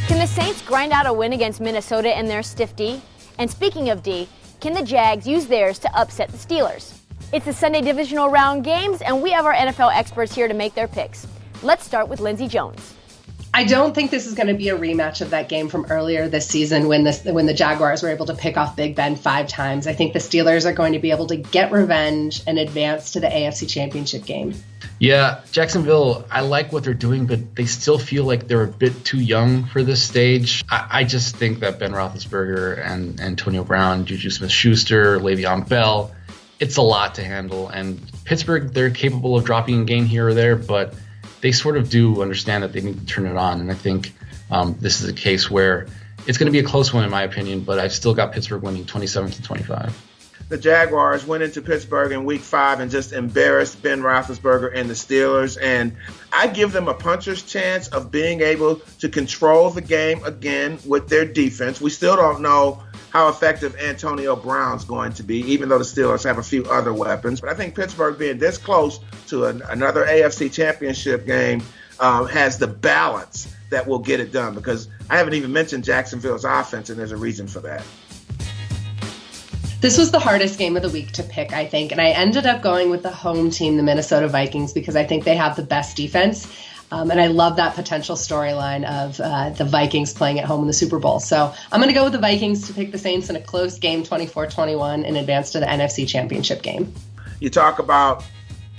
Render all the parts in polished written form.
Can the Saints grind out a win against Minnesota in their stiff D? And speaking of D, can the Jags use theirs to upset the Steelers? It's the Sunday divisional round games, and we have our NFL experts here to make their picks. Let's start with Lindsey Jones. I don't think this is going to be a rematch of that game from earlier this season when the Jaguars were able to pick off Big Ben 5 times. I think the Steelers are going to be able to get revenge and advance to the AFC Championship game. Yeah, Jacksonville, I like what they're doing, but they still feel like they're a bit too young for this stage. I just think that Ben Roethlisberger and Antonio Brown, Juju Smith-Schuster, Le'Veon Bell, it's a lot to handle. And Pittsburgh, they're capable of dropping a game here or there, but they sort of do understand that they need to turn it on. And I think this is a case where it's going to be a close one in my opinion, but I've still got Pittsburgh winning 27-25. The Jaguars went into Pittsburgh in Week 5 and just embarrassed Ben Roethlisberger and the Steelers. And I give them a puncher's chance of being able to control the game again with their defense. We still don't know how effective Antonio Brown's going to be, even though the Steelers have a few other weapons. But I think Pittsburgh being this close to another AFC Championship game has the balance that will get it done, because I haven't even mentioned Jacksonville's offense, and there's a reason for that. This was the hardest game of the week to pick, I think, and I ended up going with the home team, the Minnesota Vikings, because I think they have the best defense. And I love that potential storyline of the Vikings playing at home in the Super Bowl. So I'm going to go with the Vikings to pick the Saints in a close game, 24-21, and advance to the NFC Championship game. You talk about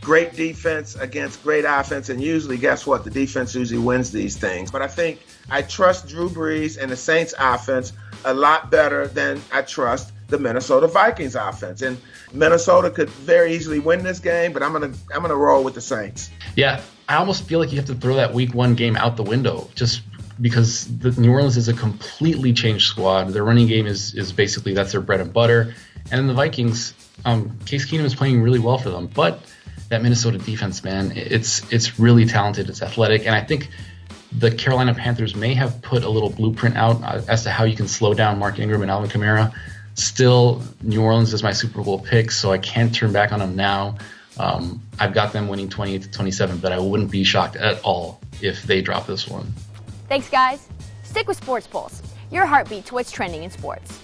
great defense against great offense, and usually, guess what? The defense usually wins these things. But I think I trust Drew Brees and the Saints offense a lot better than I trust the Minnesota Vikings offense. And Minnesota could very easily win this game, but I'm gonna roll with the Saints. Yeah, I almost feel like you have to throw that Week 1 game out the window just because the New Orleans is a completely changed squad. Their running game is basically, that's their bread and butter. And then the Vikings, Case Keenum is playing really well for them. But that Minnesota defense, man, it's really talented. It's athletic. And I think the Carolina Panthers may have put a little blueprint out as to how you can slow down Mark Ingram and Alvin Kamara. Still, New Orleans is my Super Bowl pick, so I can't turn back on them now. I've got them winning 28-27, but I wouldn't be shocked at all if they drop this one. Thanks, guys. Stick with Sports Pulse, your heartbeat to what's trending in sports.